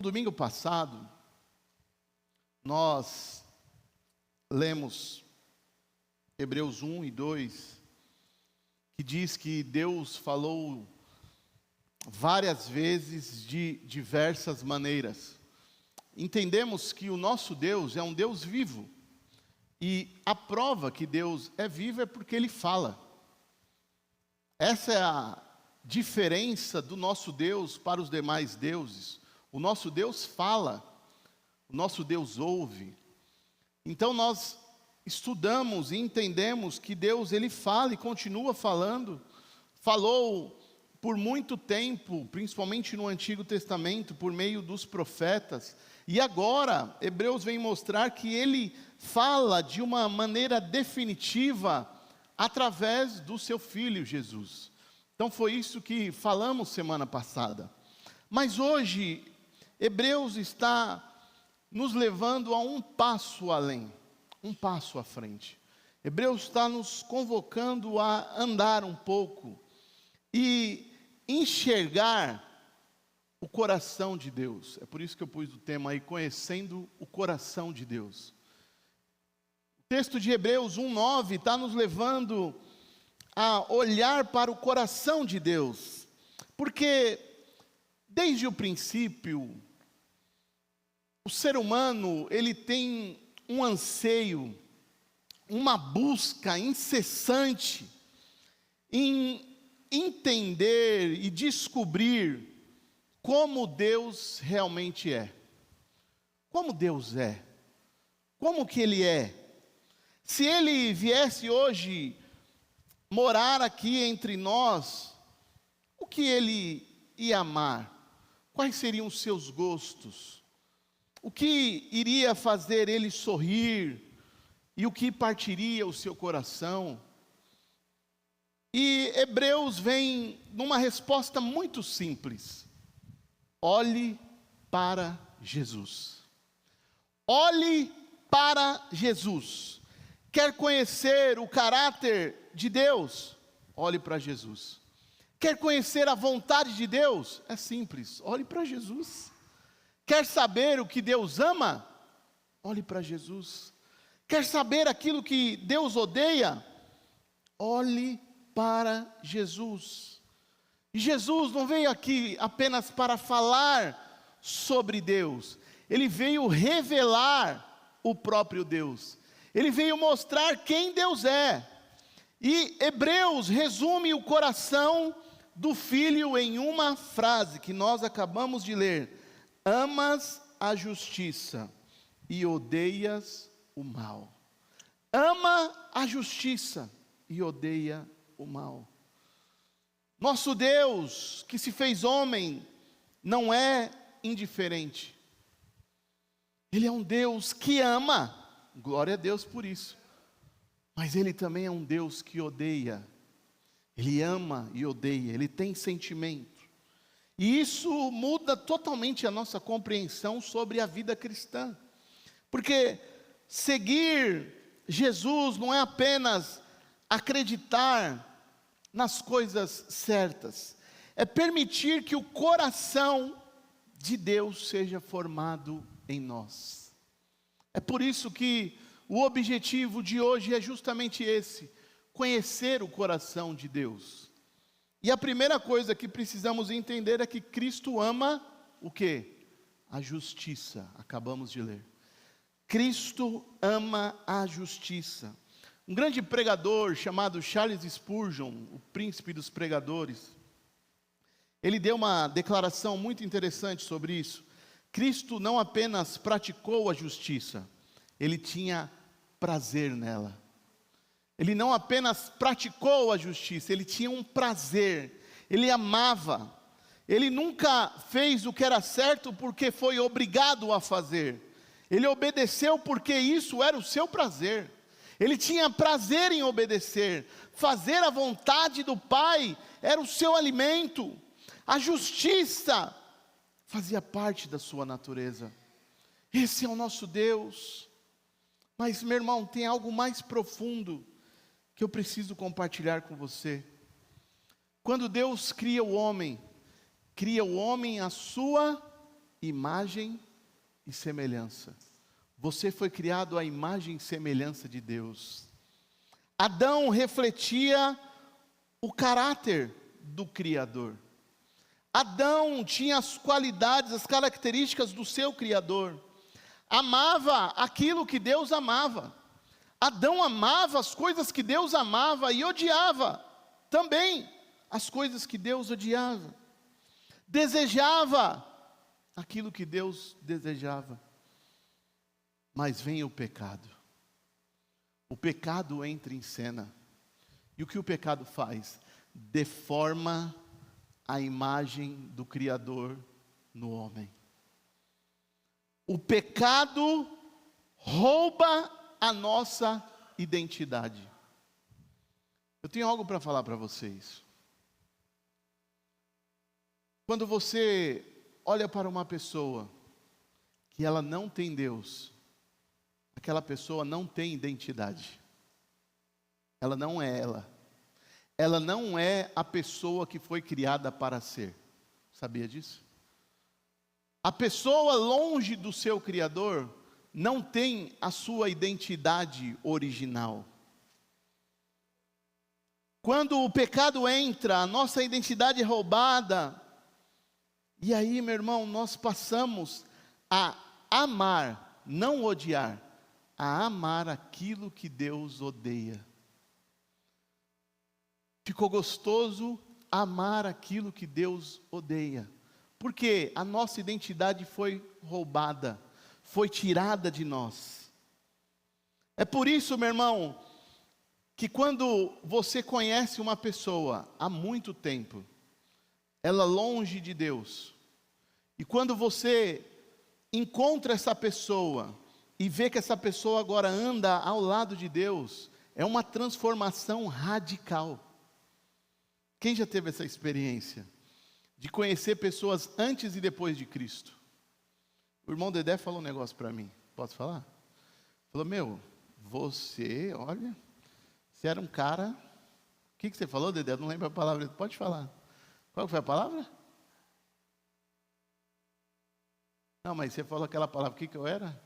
Domingo passado, nós lemos Hebreus 1 e 2, que diz que Deus falou várias vezes de diversas maneiras. Entendemos que o nosso Deus é um Deus vivo, e a prova que Deus é vivo é porque Ele fala. Essa é a diferença do nosso Deus para os demais deuses. O nosso Deus fala, o nosso Deus ouve. Então nós estudamos e entendemos que Deus, Ele fala e continua falando. Falou por muito tempo, principalmente no Antigo Testamento, por meio dos profetas. E agora, Hebreus vem mostrar que Ele fala de uma maneira definitiva através do seu Filho Jesus. Então foi isso que falamos semana passada. Mas hoje, Hebreus está nos levando a um passo além, um passo à frente. Hebreus está nos convocando a andar um pouco e enxergar o coração de Deus. É por isso que eu pus o tema aí, conhecendo o coração de Deus. O texto de Hebreus 1:9 está nos levando a olhar para o coração de Deus, porque desde o princípio, o ser humano, ele tem um anseio, uma busca incessante em entender e descobrir como Deus realmente é. Como Deus é. Como que Ele é. Se Ele viesse hoje morar aqui entre nós, o que Ele ia amar? Quais seriam os seus gostos? O que iria fazer Ele sorrir? E o que partiria o seu coração? E Hebreus vem numa resposta muito simples. Olhe para Jesus. Olhe para Jesus. Quer conhecer o caráter de Deus? Olhe para Jesus. Quer conhecer a vontade de Deus? É simples, olhe para Jesus. Quer saber o que Deus ama? Olhe para Jesus. Quer saber aquilo que Deus odeia? Olhe para Jesus. E Jesus não veio aqui apenas para falar sobre Deus. Ele veio revelar o próprio Deus. Ele veio mostrar quem Deus é. E Hebreus resume o coração do Filho em uma frase que nós acabamos de ler. Amas a justiça e odeias o mal. Ama a justiça e odeia o mal. Nosso Deus, que se fez homem, não é indiferente. Ele é um Deus que ama, glória a Deus por isso. Mas Ele também é um Deus que odeia. Ele ama e odeia, Ele tem sentimento. E isso muda totalmente a nossa compreensão sobre a vida cristã. Porque seguir Jesus não é apenas acreditar nas coisas certas. É permitir que o coração de Deus seja formado em nós. É por isso que o objetivo de hoje é justamente esse: conhecer o coração de Deus. E a primeira coisa que precisamos entender é que Cristo ama o quê? A justiça, acabamos de ler. Cristo ama a justiça. Um grande pregador chamado Charles Spurgeon, o príncipe dos pregadores, ele deu uma declaração muito interessante sobre isso. Cristo não apenas praticou a justiça, Ele tinha prazer nela. Ele não apenas praticou a justiça, Ele tinha um prazer, Ele amava. Ele nunca fez o que era certo porque foi obrigado a fazer. Ele obedeceu porque isso era o seu prazer. Ele tinha prazer em obedecer. Fazer a vontade do Pai era o seu alimento. A justiça fazia parte da sua natureza. Esse é o nosso Deus. Mas, meu irmão, tem algo mais profundo que eu preciso compartilhar com você. Quando Deus cria o homem à sua imagem e semelhança. Você foi criado à imagem e semelhança de Deus. Adão refletia o caráter do Criador. Adão tinha as qualidades, as características do seu Criador. Amava aquilo que Deus amava. Adão amava as coisas que Deus amava e odiava também as coisas que Deus odiava. Desejava aquilo que Deus desejava. Mas vem o pecado. O pecado entra em cena. E o que o pecado faz? Deforma a imagem do Criador no homem. O pecado rouba a nossa identidade. Eu tenho algo para falar para vocês. Quando você olha para uma pessoa que ela não tem Deus, aquela pessoa não tem identidade. Ela não é ela. Ela não é a pessoa que foi criada para ser. Sabia disso? A pessoa longe do seu Criador não tem a sua identidade original. Quando o pecado entra, a nossa identidade é roubada. E aí, meu irmão, nós passamos a amar, não odiar, a amar aquilo que Deus odeia. Ficou gostoso amar aquilo que Deus odeia. Porque a nossa identidade foi roubada, foi tirada de nós. É por isso, meu irmão, que quando você conhece uma pessoa há muito tempo, ela longe de Deus, e quando você encontra essa pessoa e vê que essa pessoa agora anda ao lado de Deus, é uma transformação radical. Quem já teve essa experiência de conhecer pessoas antes e depois de Cristo? O irmão Dedé falou um negócio para mim, posso falar? Falou, você, olha, você era um cara, o que você falou, Dedé? Eu não lembro a palavra, pode falar. Qual foi a palavra? Não, mas você falou aquela palavra, o que eu era?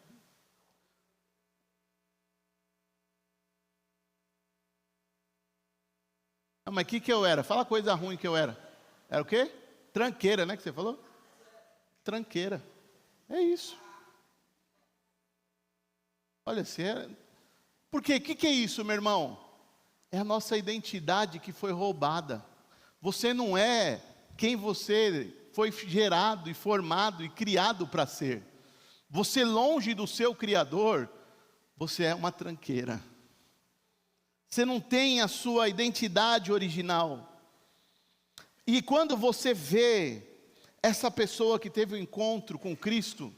Não, mas o que eu era? Fala coisa ruim que eu era. Era o quê? Tranqueira, né, que você falou? Tranqueira. É isso. Olha, você era... Por quê? O que é isso, meu irmão? É a nossa identidade que foi roubada. Você não é quem você foi gerado e formado e criado para ser. Você longe do seu Criador, você é uma tranqueira. Você não tem a sua identidade original. E quando você vê essa pessoa que teve um encontro com Cristo,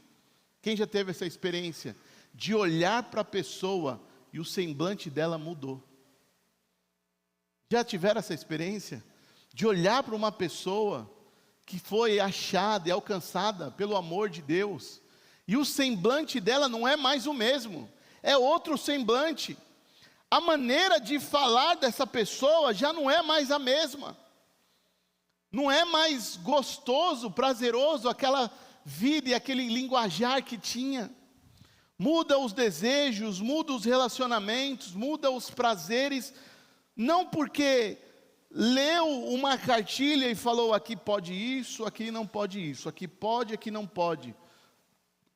quem já teve essa experiência? De olhar para a pessoa e o semblante dela mudou. Já tiveram essa experiência? De olhar para uma pessoa que foi achada e alcançada pelo amor de Deus, e o semblante dela não é mais o mesmo, é outro semblante. A maneira de falar dessa pessoa já não é mais a mesma. Não é mais gostoso, prazeroso aquela vida e aquele linguajar que tinha. Muda os desejos, muda os relacionamentos, muda os prazeres, não porque leu uma cartilha e falou aqui pode isso, aqui não pode isso, aqui pode, aqui não pode,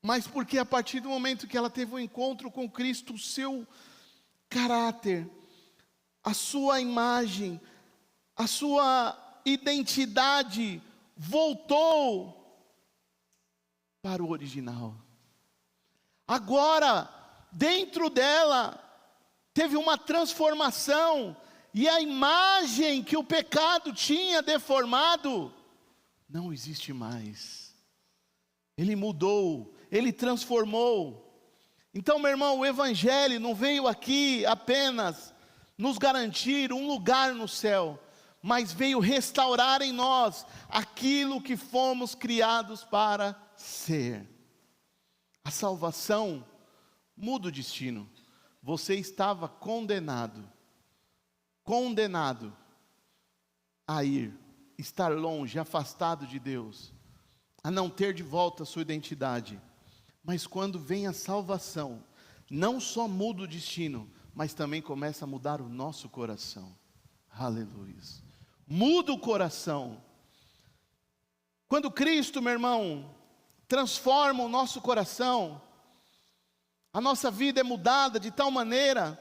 mas porque a partir do momento que ela teve um encontro com Cristo, o seu caráter, a sua imagem, a sua identidade voltou para o original. Agora, dentro dela, teve uma transformação, e a imagem que o pecado tinha deformado, não existe mais. Ele mudou, ele transformou. Então, meu irmão, o Evangelho não veio aqui apenas nos garantir um lugar no céu, mas veio restaurar em nós aquilo que fomos criados para ser. A salvação muda o destino. Você estava condenado a estar longe, afastado de Deus. a não ter de volta a sua identidade. Mas quando vem a salvação, não só muda o destino, mas também começa a mudar o nosso coração. Aleluia. Muda o coração. Quando Cristo, meu irmão, transforma o nosso coração, a nossa vida é mudada de tal maneira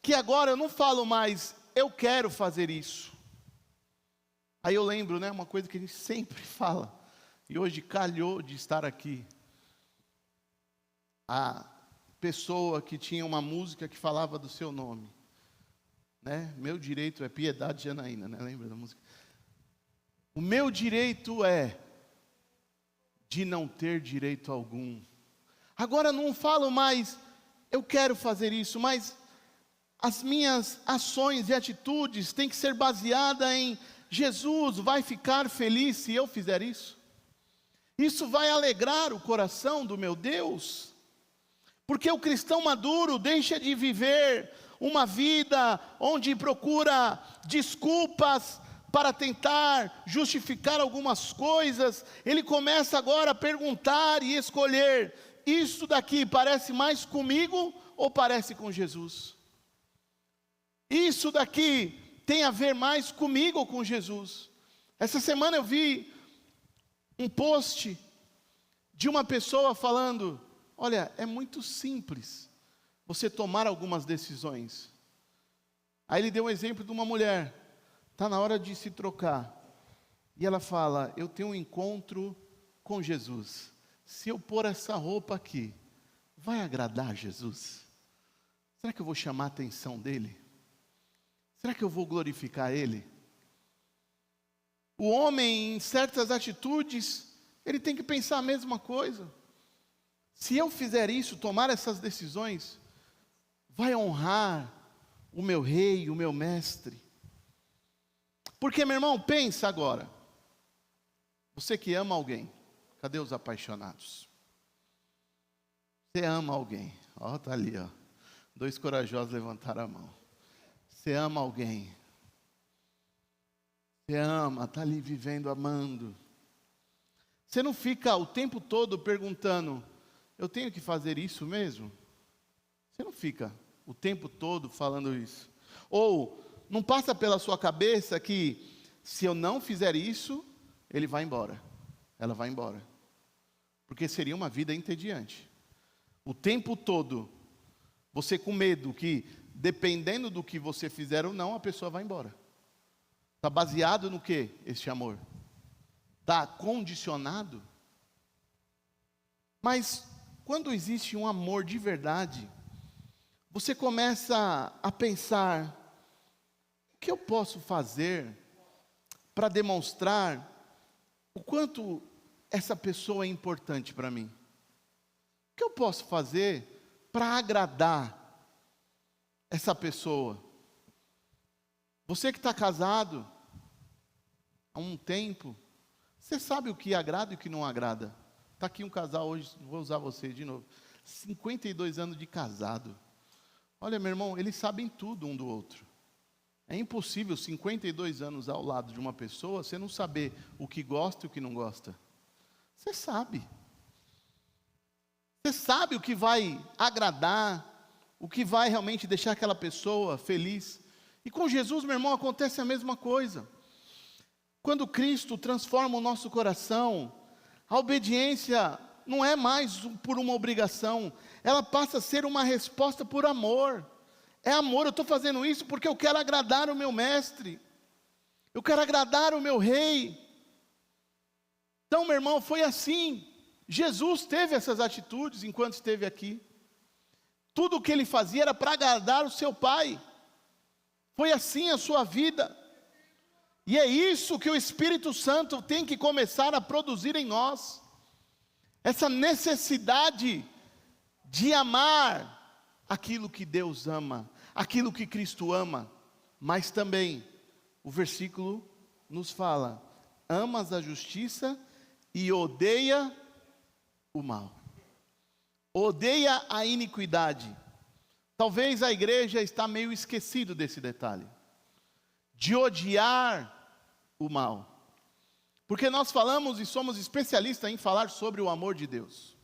que agora eu não falo mais, eu quero fazer isso. Aí eu lembro, uma coisa que a gente sempre fala, e hoje calhou de estar aqui. A pessoa que tinha uma música que falava do seu nome, Meu direito é Piedade Janaína, lembra da música? O meu direito é de não ter direito algum. Agora não falo mais, eu quero fazer isso, mas as minhas ações e atitudes têm que ser baseadas em Jesus vai ficar feliz se eu fizer isso. Isso vai alegrar o coração do meu Deus. Porque o cristão maduro deixa de viver uma vida onde procura desculpas para tentar justificar algumas coisas. Ele começa agora a perguntar e escolher: isso daqui parece mais comigo ou parece com Jesus? Isso daqui tem a ver mais comigo ou com Jesus? Essa semana eu vi um post de uma pessoa falando: olha, é muito simples você tomar algumas decisões. Aí ele deu um exemplo de uma mulher, está na hora de se trocar, e ela fala: eu tenho um encontro com Jesus, se eu pôr essa roupa aqui, vai agradar Jesus? Será que eu vou chamar a atenção dele? Será que eu vou glorificar ele? O homem, em certas atitudes, ele tem que pensar a mesma coisa. Se eu fizer isso, tomar essas decisões, vai honrar o meu rei, o meu mestre. Porque, meu irmão, pensa agora. Você que ama alguém, cadê os apaixonados? Você ama alguém, está ali, 2 corajosos levantaram a mão. Você ama alguém. Você ama, está ali vivendo, amando. Você não fica o tempo todo perguntando: eu tenho que fazer isso mesmo? Você não fica o tempo todo falando isso. Ou não passa pela sua cabeça que se eu não fizer isso, ele vai embora, ela vai embora. Porque seria uma vida entediante. O tempo todo, você com medo que, dependendo do que você fizer ou não, a pessoa vai embora. Está baseado no que este amor? Está condicionado? Mas quando existe um amor de verdade, você começa a pensar: o que eu posso fazer para demonstrar o quanto essa pessoa é importante para mim? O que eu posso fazer para agradar essa pessoa? Você que está casado há um tempo, você sabe o que agrada e o que não agrada. Está aqui um casal hoje, vou usar você de novo. 52 anos de casado. Olha, meu irmão, eles sabem tudo um do outro. É impossível 52 anos ao lado de uma pessoa, você não saber o que gosta e o que não gosta. Você sabe. Você sabe o que vai agradar, o que vai realmente deixar aquela pessoa feliz. E com Jesus, meu irmão, acontece a mesma coisa. Quando Cristo transforma o nosso coração, a obediência não é mais por uma obrigação, ela passa a ser uma resposta por amor. É amor, eu estou fazendo isso porque eu quero agradar o meu mestre, eu quero agradar o meu rei. Então, meu irmão, foi assim. Jesus teve essas atitudes enquanto esteve aqui. Tudo o que ele fazia era para agradar o seu Pai. Foi assim a sua vida. E é isso que o Espírito Santo tem que começar a produzir em nós. Essa necessidade de amar aquilo que Deus ama, aquilo que Cristo ama. Mas também, o versículo nos fala: amas a justiça e odeia o mal. Odeia a iniquidade. Talvez a igreja está meio esquecido desse detalhe. De odiar o mal. Porque nós falamos e somos especialistas em falar sobre o amor de Deus.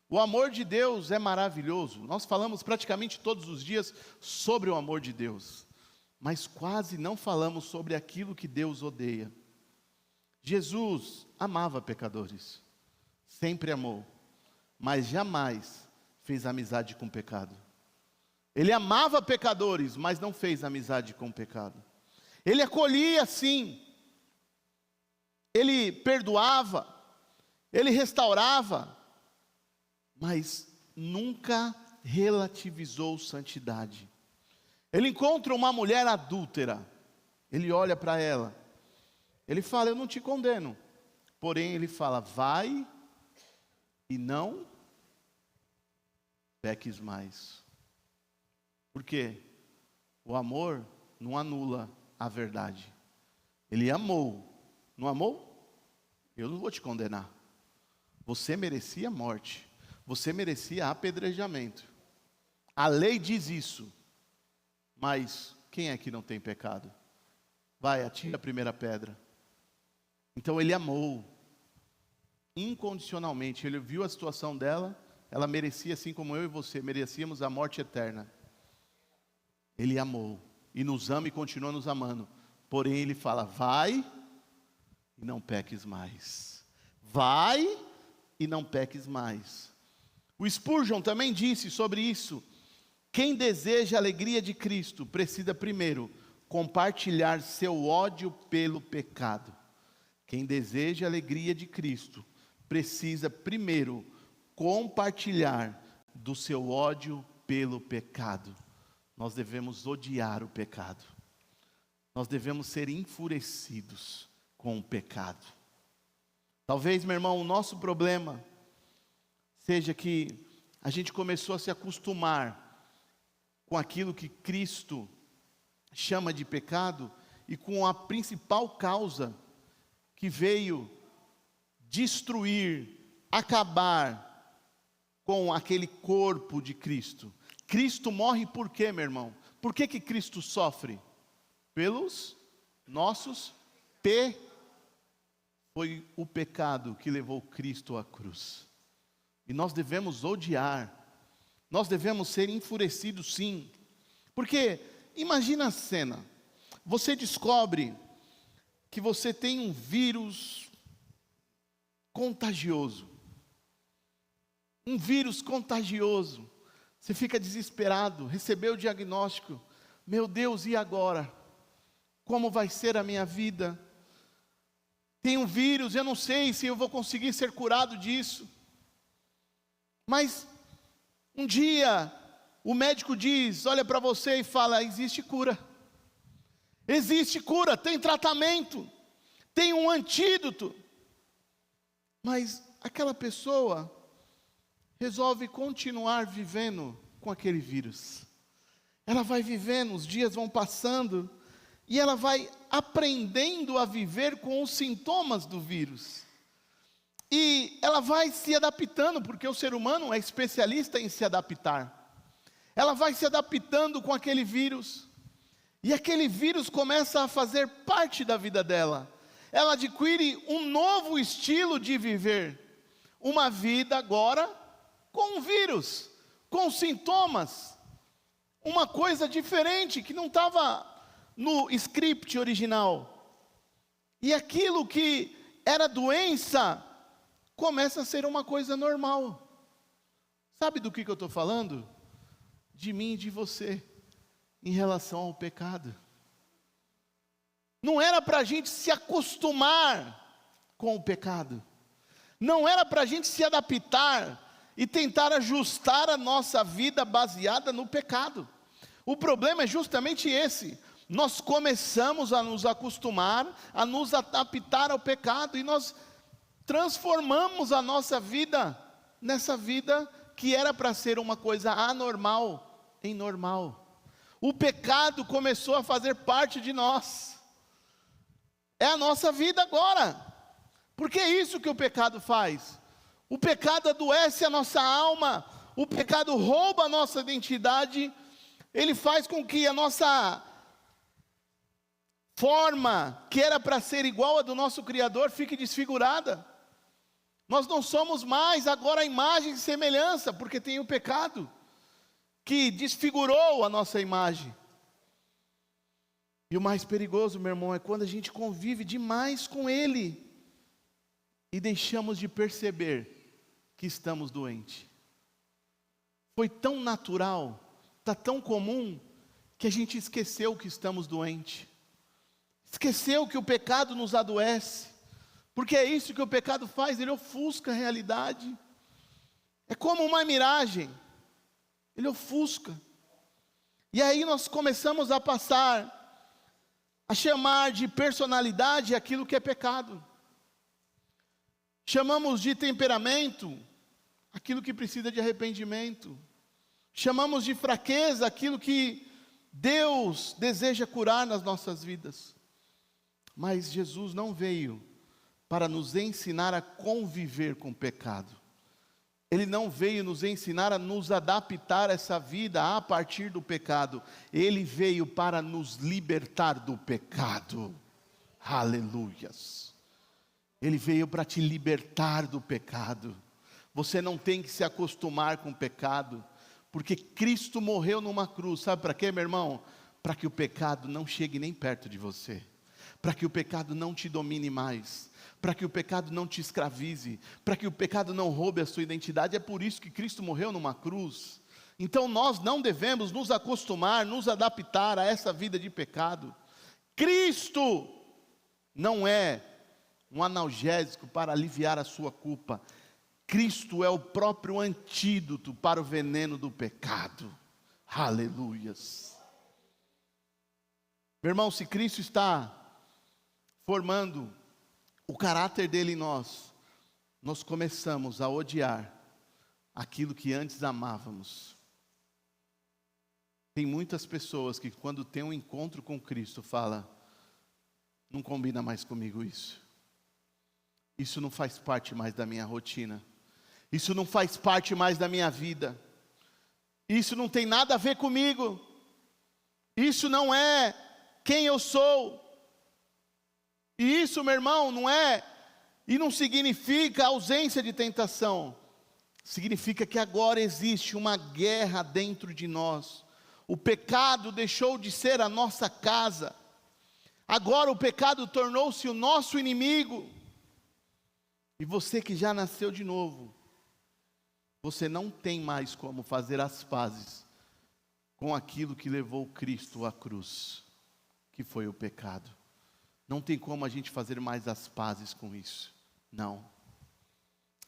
O amor de Deus é maravilhoso. Nós falamos praticamente todos os dias sobre o amor de Deus. Mas quase não falamos sobre aquilo que Deus odeia. Jesus amava pecadores. Sempre amou. Mas jamais fez amizade com o pecado. Ele amava pecadores, mas não fez amizade com o pecado. Ele acolhia sim. Ele perdoava. Ele restaurava. Mas nunca relativizou santidade. Ele encontra uma mulher adúltera. Ele olha para ela. Ele fala, eu não te condeno. Porém, ele fala, vai e não peques mais. Por quê? O amor não anula a verdade. Ele amou. Não amou? Eu não vou te condenar. Você merecia morte. Você merecia apedrejamento. A lei diz isso. Mas quem é que não tem pecado? Vai, atira a primeira pedra. Então ele amou. Incondicionalmente. Ele viu a situação dela. Ela merecia, assim como eu e você, merecíamos a morte eterna. Ele amou. E nos ama e continua nos amando. Porém ele fala, vai e não peques mais. Vai e não peques mais. O Spurgeon também disse sobre isso. Quem deseja a alegria de Cristo precisa primeiro compartilhar seu ódio pelo pecado. Quem deseja a alegria de Cristo precisa primeiro compartilhar do seu ódio pelo pecado. Nós devemos odiar o pecado. Nós devemos ser enfurecidos com o pecado. Talvez, meu irmão, o nosso problema seja que a gente começou a se acostumar com aquilo que Cristo chama de pecado e com a principal causa que veio destruir, acabar com aquele corpo de Cristo. Cristo morre por quê, meu irmão? Por que Cristo sofre? Pelos nossos pecados. Foi o pecado que levou Cristo à cruz. E nós devemos odiar. Nós devemos ser enfurecidos sim. Porque, imagina a cena. Você descobre que você tem um vírus contagioso. Um vírus contagioso. Você fica desesperado, recebeu o diagnóstico. Meu Deus, e agora? Como vai ser a minha vida? Tem um vírus, eu não sei se eu vou conseguir ser curado disso. Mas um dia o médico diz, olha para você e fala, existe cura. Existe cura, tem tratamento, tem um antídoto. Mas aquela pessoa resolve continuar vivendo com aquele vírus. Ela vai vivendo, os dias vão passando, e ela vai aprendendo a viver com os sintomas do vírus. E ela vai se adaptando, porque o ser humano é especialista em se adaptar. Ela vai se adaptando com aquele vírus. E aquele vírus começa a fazer parte da vida dela. Ela adquire um novo estilo de viver. Uma vida agora com um vírus, com sintomas. Uma coisa diferente que não estava no script original. E aquilo que era doença começa a ser uma coisa normal. Sabe do que eu estou falando? De mim e de você, em relação ao pecado. Não era para a gente se acostumar com o pecado. Não era para a gente se adaptar e tentar ajustar a nossa vida baseada no pecado. O problema é justamente esse. Nós começamos a nos acostumar, a nos adaptar ao pecado, e nós transformamos a nossa vida nessa vida que era para ser uma coisa anormal, em normal. O pecado começou a fazer parte de nós. É a nossa vida agora. Porque é isso que o pecado faz. O pecado adoece a nossa alma. O pecado rouba a nossa identidade. Ele faz com que a nossa forma que era para ser igual a do nosso Criador fique desfigurada. Nós não somos mais agora a imagem e semelhança, porque tem o pecado que desfigurou a nossa imagem. E o mais perigoso, meu irmão, é quando a gente convive demais com Ele e deixamos de perceber que estamos doentes. Foi tão natural, está tão comum, que a gente esqueceu que estamos doentes. Esqueceu que o pecado nos adoece. Porque é isso que o pecado faz, ele ofusca a realidade. É como uma miragem, ele ofusca. E aí nós começamos a passar a chamar de personalidade aquilo que é pecado. Chamamos de temperamento aquilo que precisa de arrependimento. Chamamos de fraqueza aquilo que Deus deseja curar nas nossas vidas. Mas Jesus não veio para nos ensinar a conviver com o pecado. Ele não veio nos ensinar a nos adaptar a essa vida a partir do pecado. Ele veio para nos libertar do pecado. Aleluias. Ele veio para te libertar do pecado. Você não tem que se acostumar com o pecado, porque Cristo morreu numa cruz. Sabe para quê, meu irmão? Para que o pecado não chegue nem perto de você. Para que o pecado não te domine mais. Para que o pecado não te escravize, para que o pecado não roube a sua identidade. É por isso que Cristo morreu numa cruz. Então nós não devemos nos acostumar, nos adaptar a essa vida de pecado. Cristo não é um analgésico para aliviar a sua culpa. Cristo é o próprio antídoto para o veneno do pecado. Aleluias. Meu irmão, se Cristo está formando o caráter dele em nós, nós começamos a odiar aquilo que antes amávamos. Tem muitas pessoas que quando tem um encontro com Cristo, fala: não combina mais comigo isso. Isso não faz parte mais da minha rotina. Isso não faz parte mais da minha vida. Isso não tem nada a ver comigo. Isso não é quem eu sou. E isso, meu irmão, não é, e não significa ausência de tentação. Significa que agora existe uma guerra dentro de nós. O pecado deixou de ser a nossa casa. Agora o pecado tornou-se o nosso inimigo. E você que já nasceu de novo, você não tem mais como fazer as pazes com aquilo que levou Cristo à cruz, que foi o pecado. Não tem como a gente fazer mais as pazes com isso. Não.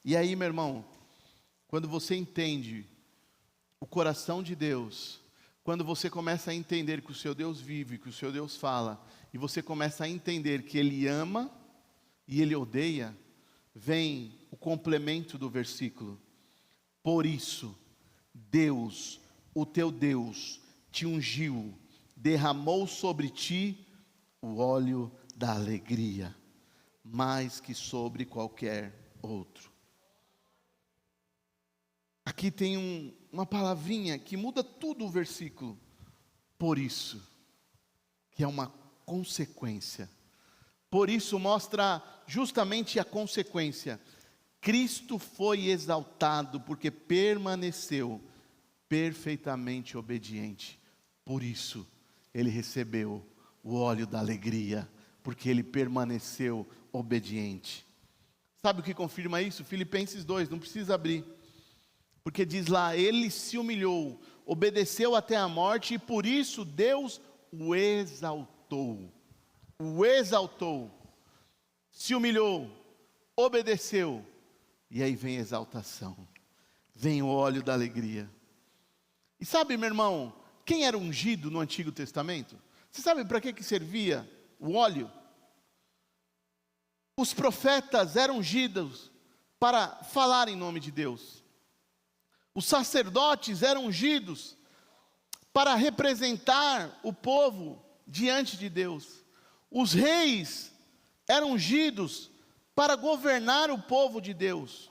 E aí, meu irmão, quando você entende o coração de Deus, quando você começa a entender que o seu Deus vive, que o seu Deus fala, e você começa a entender que Ele ama e Ele odeia, vem o complemento do versículo. Por isso, Deus, o teu Deus, te ungiu, derramou sobre ti o óleo da alegria, mais que sobre qualquer outro. Aqui tem uma palavrinha que muda tudo o versículo. Por isso, que é uma consequência. Por isso mostra justamente a consequência. Cristo foi exaltado porque permaneceu perfeitamente obediente. Por isso, Ele recebeu o óleo da alegria, porque Ele permaneceu obediente. Sabe o que confirma isso? Filipenses 2, não precisa abrir. Porque diz lá: Ele se humilhou, obedeceu até a morte, e por isso Deus o exaltou. O exaltou. Se humilhou, obedeceu. E aí vem a exaltação. Vem o óleo da alegria. E sabe, meu irmão, quem era ungido no Antigo Testamento? Você sabe para que servia o óleo? Os profetas eram ungidos para falar em nome de Deus. Os sacerdotes eram ungidos para representar o povo diante de Deus. Os reis eram ungidos para governar o povo de Deus.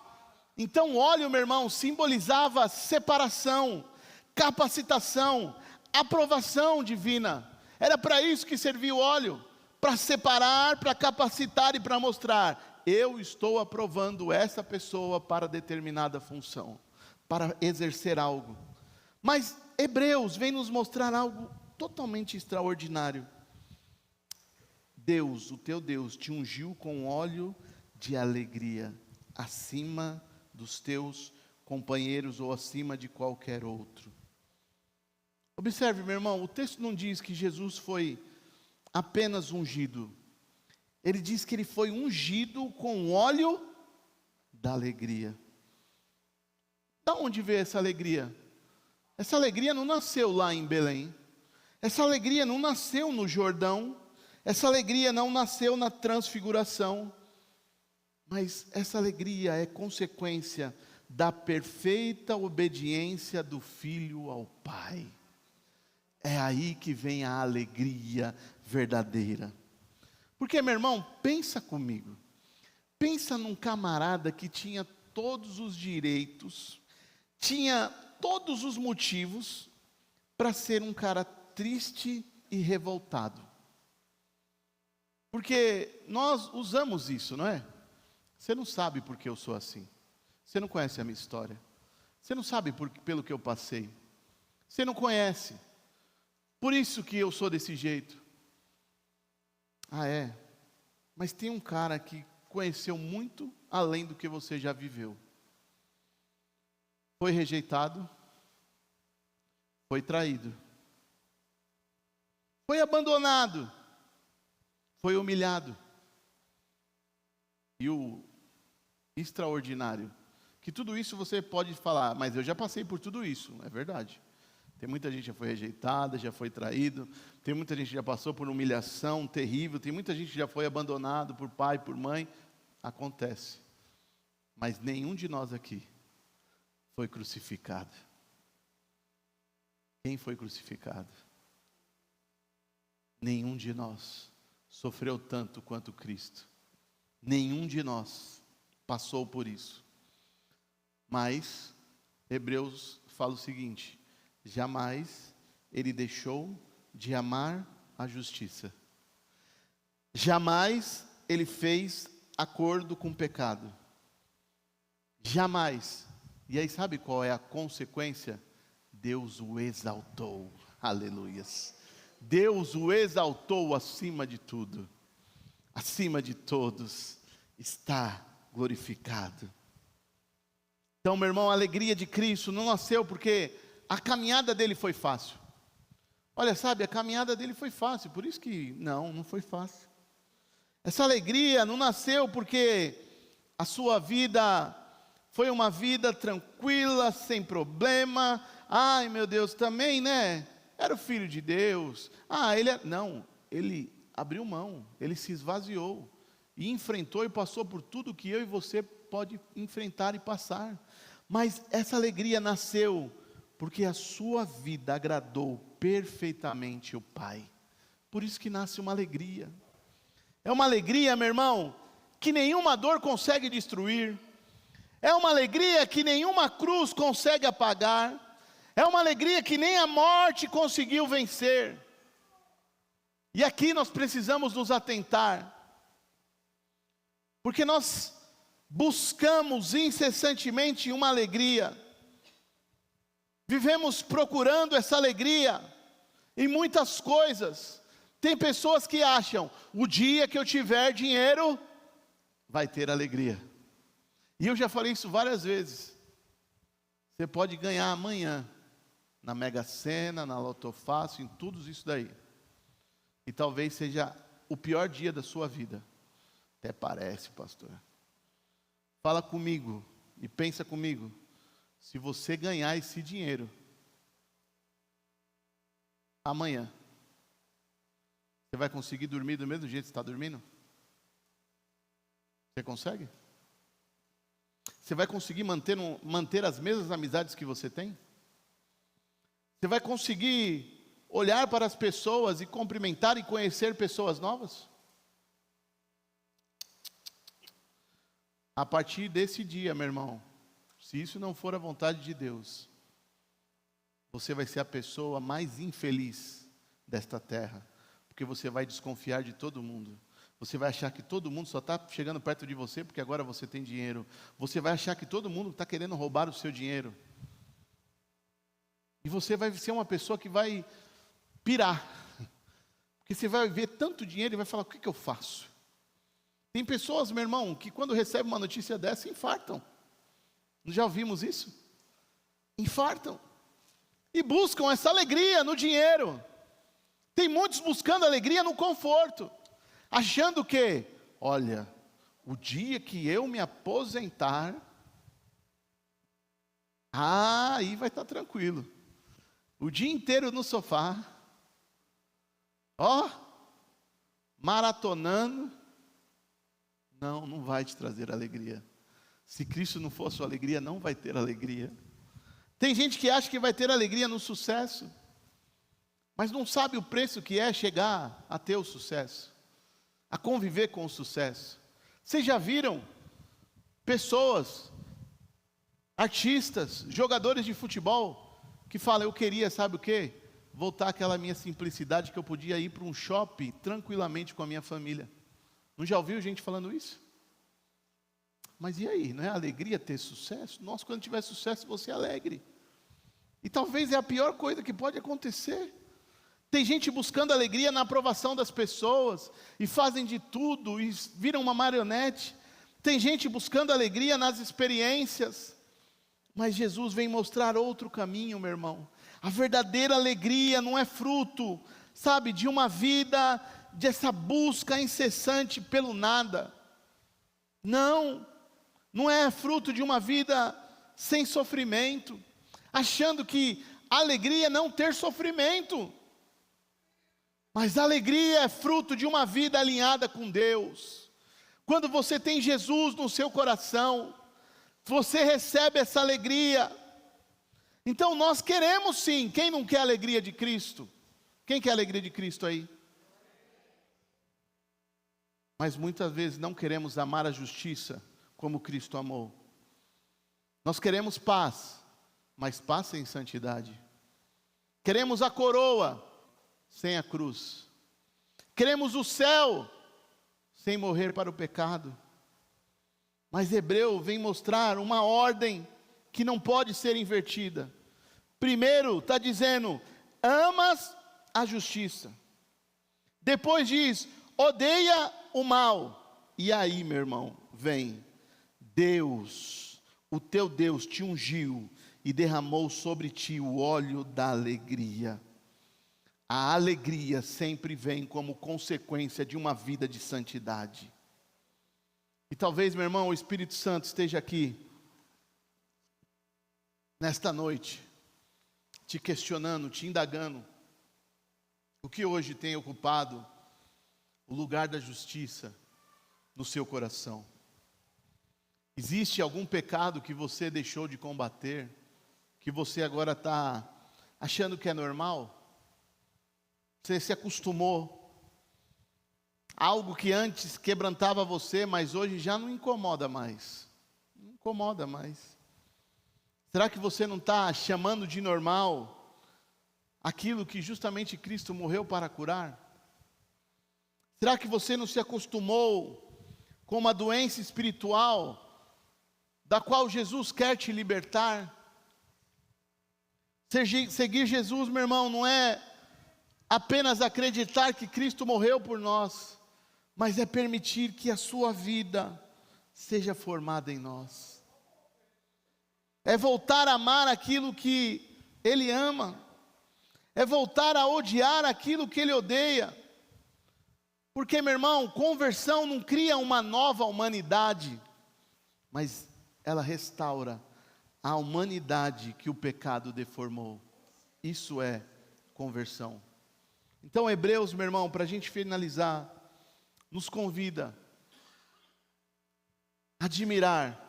Então o óleo, meu irmão, simbolizava separação, capacitação, aprovação divina. Era para isso que servia o óleo, para separar, para capacitar e para mostrar: eu estou aprovando essa pessoa para determinada função, para exercer algo. Mas Hebreus vem nos mostrar algo totalmente extraordinário. Deus, o teu Deus, te ungiu com óleo de alegria, acima dos teus companheiros ou acima de qualquer outro. Observe, meu irmão, o texto não diz que Jesus foi apenas ungido. Ele diz que ele foi ungido com óleo da alegria. Da onde veio essa alegria? Essa alegria não nasceu lá em Belém. Essa alegria não nasceu no Jordão. Essa alegria não nasceu na transfiguração. Mas essa alegria é consequência da perfeita obediência do Filho ao Pai. É aí que vem a alegria verdadeira. Porque, meu irmão, pensa comigo. Pensa num camarada que tinha todos os direitos, tinha todos os motivos para ser um cara triste e revoltado. Porque nós usamos isso, não é? Você não sabe por que eu sou assim. Você não conhece a minha história. Você não sabe pelo que eu passei. Você não conhece. Por isso que eu sou desse jeito. Ah, é? Mas tem um cara que conheceu muito além do que você já viveu. Foi rejeitado. Foi traído. Foi abandonado. Foi humilhado. E o extraordinário, que tudo isso você pode falar: mas eu já passei por tudo isso. É verdade. Tem muita gente que já foi rejeitada, já foi traído. Tem muita gente que já passou por humilhação terrível. Tem muita gente que já foi abandonado por pai, por mãe. Acontece. Mas nenhum de nós aqui foi crucificado. Quem foi crucificado? Nenhum de nós sofreu tanto quanto Cristo. Nenhum de nós passou por isso. Mas Hebreus fala o seguinte: jamais ele deixou de amar a justiça. Jamais ele fez acordo com o pecado. Jamais. E aí sabe qual é a consequência? Deus o exaltou. Aleluias. Deus o exaltou acima de tudo. Acima de todos. Está glorificado. Então, meu irmão, a alegria de Cristo não nasceu porque a caminhada dele foi fácil. Olha, sabe, a caminhada dele foi fácil, por isso que não foi fácil. Essa alegria não nasceu porque a sua vida foi uma vida tranquila, sem problema. Ai, meu Deus, também, né? Era o Filho de Deus. Não, ele abriu mão, ele se esvaziou e enfrentou e passou por tudo que eu e você pode enfrentar e passar. Mas essa alegria nasceu porque a sua vida agradou perfeitamente o Pai. Por isso que nasce uma alegria. É uma alegria, meu irmão, que nenhuma dor consegue destruir. É uma alegria que nenhuma cruz consegue apagar. É uma alegria que nem a morte conseguiu vencer. E aqui nós precisamos nos atentar, porque nós buscamos incessantemente uma alegria. Vivemos procurando essa alegria em muitas coisas. Tem pessoas que acham: o dia que eu tiver dinheiro, vai ter alegria. E eu já falei isso várias vezes. Você pode ganhar amanhã, na Mega Sena, na Loto Fácil, em tudo isso daí. E talvez seja o pior dia da sua vida. Até parece, pastor. Fala comigo e pensa comigo. Se você ganhar esse dinheiro amanhã, você vai conseguir dormir do mesmo jeito que você está dormindo? Você consegue? Você vai conseguir manter as mesmas amizades que você tem? Você vai conseguir olhar para as pessoas e cumprimentar e conhecer pessoas novas? A partir desse dia, meu irmão, se isso não for a vontade de Deus, você vai ser a pessoa mais infeliz desta terra. porque você vai desconfiar de todo mundo. Você vai achar que todo mundo só está chegando perto de você porque agora você tem dinheiro. Você vai achar que todo mundo está querendo roubar o seu dinheiro. E você vai ser uma pessoa que vai pirar. Porque você vai ver tanto dinheiro e vai falar, o que eu faço? Tem pessoas, meu irmão, que quando recebem uma notícia dessa, infartam. Não já ouvimos isso? Infartam. E buscam essa alegria no dinheiro. Tem muitos buscando alegria no conforto. Achando que, olha, o dia que eu me aposentar, aí vai estar tranquilo. O dia inteiro no sofá, maratonando, não vai te trazer alegria. Se Cristo não for sua alegria, não vai ter alegria. Tem gente que acha que vai ter alegria no sucesso, mas não sabe o preço que é chegar a ter o sucesso, a conviver com o sucesso. Vocês já viram pessoas, artistas, jogadores de futebol, que falam, eu queria, sabe o quê? Voltar àquela minha simplicidade que eu podia ir para um shopping tranquilamente com a minha família. Não já ouviu gente falando isso? Mas e aí, não é alegria ter sucesso? Nós, quando tiver sucesso, você é alegre. E talvez é a pior coisa que pode acontecer. Tem gente buscando alegria na aprovação das pessoas, e fazem de tudo, e viram uma marionete. Tem gente buscando alegria nas experiências, mas Jesus vem mostrar outro caminho, meu irmão. A verdadeira alegria não é fruto, sabe, de uma vida, dessa busca incessante pelo nada. Não é fruto de uma vida sem sofrimento, achando que alegria é não ter sofrimento. Mas a alegria é fruto de uma vida alinhada com Deus. Quando você tem Jesus no seu coração, você recebe essa alegria. Então nós queremos sim, quem não quer a alegria de Cristo? Quem quer a alegria de Cristo aí? Mas muitas vezes não queremos amar a justiça como Cristo amou. Nós queremos paz, mas paz sem santidade. Queremos a coroa, sem a cruz. Queremos o céu, sem morrer para o pecado. Mas Hebreu vem mostrar uma ordem que não pode ser invertida. Primeiro está dizendo, amas a justiça. Depois diz, odeia o mal. E aí, meu irmão, vem, Deus, o teu Deus te ungiu e derramou sobre ti o óleo da alegria. A alegria sempre vem como consequência de uma vida de santidade. E talvez, meu irmão, o Espírito Santo esteja aqui, nesta noite, te questionando, te indagando, o que hoje tem ocupado o lugar da justiça no seu coração. Existe algum pecado que você deixou de combater, que você agora está achando que é normal? Você se acostumou, algo que antes quebrantava você, mas hoje já não incomoda mais. Não incomoda mais. Será que você não está chamando de normal aquilo que justamente Cristo morreu para curar? Será que você não se acostumou com uma doença espiritual, da qual Jesus quer te libertar? Seguir Jesus, meu irmão, não é apenas acreditar que Cristo morreu por nós, mas é permitir que a sua vida seja formada em nós. É voltar a amar aquilo que Ele ama. É voltar a odiar aquilo que Ele odeia. Porque, meu irmão, conversão não cria uma nova humanidade, mas ela restaura a humanidade que o pecado deformou. Isso é conversão. Então, Hebreus, meu irmão, para a gente finalizar, nos convida a admirar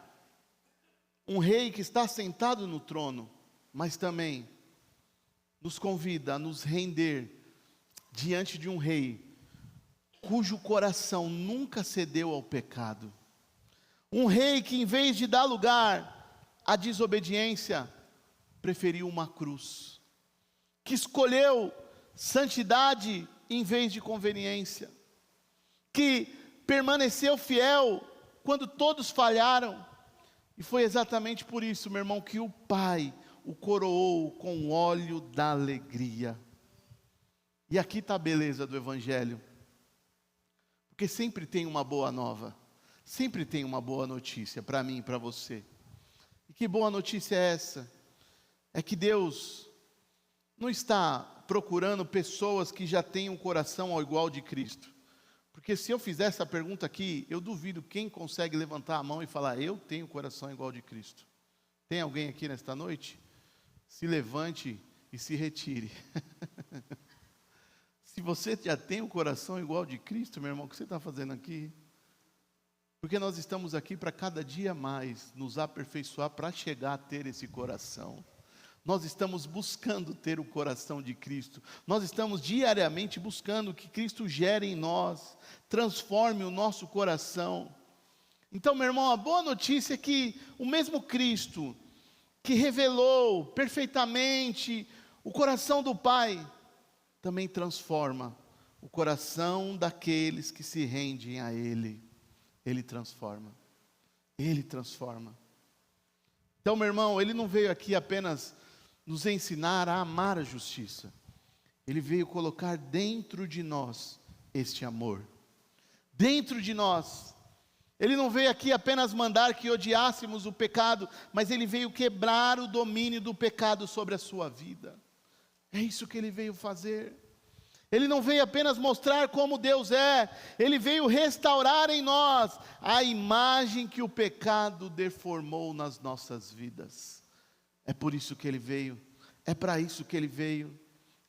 um rei que está sentado no trono, mas também nos convida a nos render diante de um rei cujo coração nunca cedeu ao pecado. Um rei que, em vez de dar lugar à desobediência, preferiu uma cruz, que escolheu santidade em vez de conveniência, que permaneceu fiel quando todos falharam. E foi exatamente por isso, meu irmão, que o Pai o coroou com o óleo da alegria. E aqui está a beleza do Evangelho, porque sempre tem uma boa nova, sempre tem uma boa notícia para mim e para você. E que boa notícia é essa? É que Deus não está procurando pessoas que já têm um coração ao igual de Cristo. Porque se eu fizer essa pergunta aqui, eu duvido quem consegue levantar a mão e falar, eu tenho um coração igual de Cristo. Tem alguém aqui nesta noite? Se levante e se retire. Se você já tem um coração igual de Cristo, meu irmão, o que você está fazendo aqui? Porque nós estamos aqui para cada dia mais nos aperfeiçoar para chegar a ter esse coração. Nós estamos buscando ter o coração de Cristo. Nós estamos diariamente buscando que Cristo gere em nós, transforme o nosso coração. Então, meu irmão, a boa notícia é que o mesmo Cristo que revelou perfeitamente o coração do Pai, também transforma o coração daqueles que se rendem a Ele. Ele transforma. Ele transforma. Então, meu irmão, Ele não veio aqui apenas nos ensinar a amar a justiça. Ele veio colocar dentro de nós este amor. Dentro de nós. Ele não veio aqui apenas mandar que odiássemos o pecado, mas Ele veio quebrar o domínio do pecado sobre a sua vida. É isso que Ele veio fazer. Ele não veio apenas mostrar como Deus é, Ele veio restaurar em nós a imagem que o pecado deformou nas nossas vidas. É por isso que Ele veio, é para isso que Ele veio.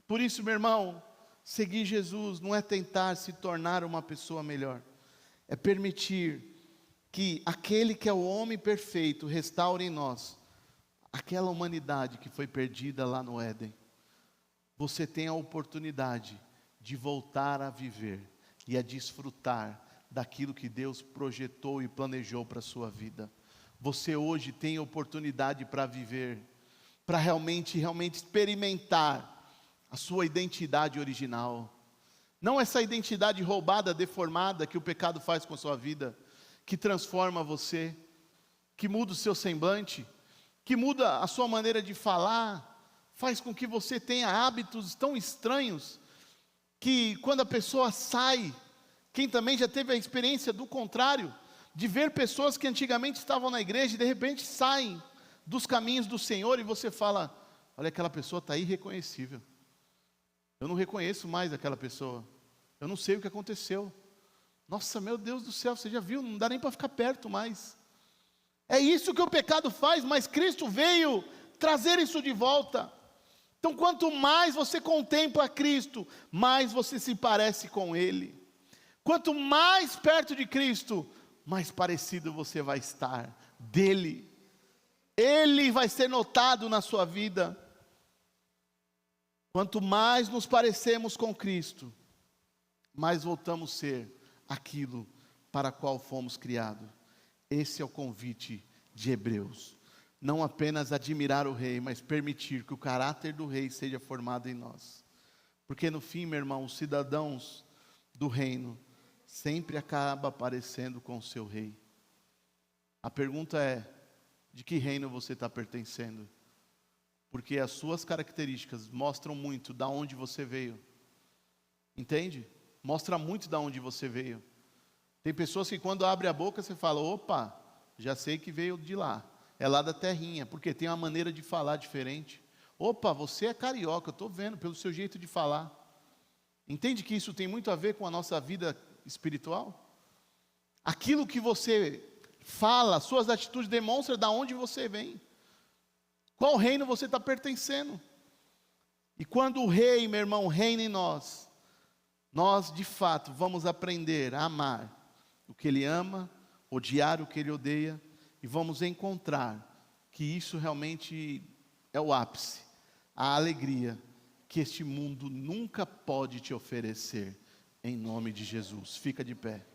Por isso, meu irmão, seguir Jesus não é tentar se tornar uma pessoa melhor, é permitir que aquele que é o homem perfeito restaure em nós aquela humanidade que foi perdida lá no Éden. Você tem a oportunidade de voltar a viver e a desfrutar daquilo que Deus projetou e planejou para a sua vida. Você hoje tem oportunidade para viver, para realmente experimentar a sua identidade original. Não essa identidade roubada, deformada que o pecado faz com a sua vida, que transforma você, que muda o seu semblante, que muda a sua maneira de falar, faz com que você tenha hábitos tão estranhos, que quando a pessoa sai, quem também já teve a experiência do contrário, de ver pessoas que antigamente estavam na igreja e de repente saem dos caminhos do Senhor e você fala, olha, aquela pessoa está irreconhecível, eu não reconheço mais aquela pessoa, eu não sei o que aconteceu, nossa, meu Deus do céu, você já viu, não dá nem para ficar perto mais. É isso que o pecado faz, mas Cristo veio trazer isso de volta. Então, quanto mais você contempla Cristo, mais você se parece com Ele. Quanto mais perto de Cristo, mais parecido você vai estar dEle. Ele vai ser notado na sua vida. Quanto mais nos parecemos com Cristo, mais voltamos a ser aquilo para o qual fomos criados. Esse é o convite de Hebreus. Não apenas admirar o rei, mas permitir que o caráter do rei seja formado em nós. Porque no fim, meu irmão, os cidadãos do reino sempre acabam aparecendo com o seu rei. A pergunta é, de que reino você está pertencendo? Porque as suas características mostram muito de onde você veio. Entende? Mostra muito de onde você veio. Tem pessoas que quando abre a boca você fala, opa, já sei que veio de lá. É lá da terrinha, porque tem uma maneira de falar diferente. Opa, você é carioca, eu estou vendo pelo seu jeito de falar. Entende que isso tem muito a ver com a nossa vida espiritual? Aquilo que você fala, suas atitudes demonstram de onde você vem. Qual reino você está pertencendo? E quando o rei, meu irmão, reina em nós, nós de fato vamos aprender a amar o que Ele ama, odiar o que Ele odeia, e vamos encontrar que isso realmente é o ápice, a alegria que este mundo nunca pode te oferecer, em nome de Jesus. Fica de pé.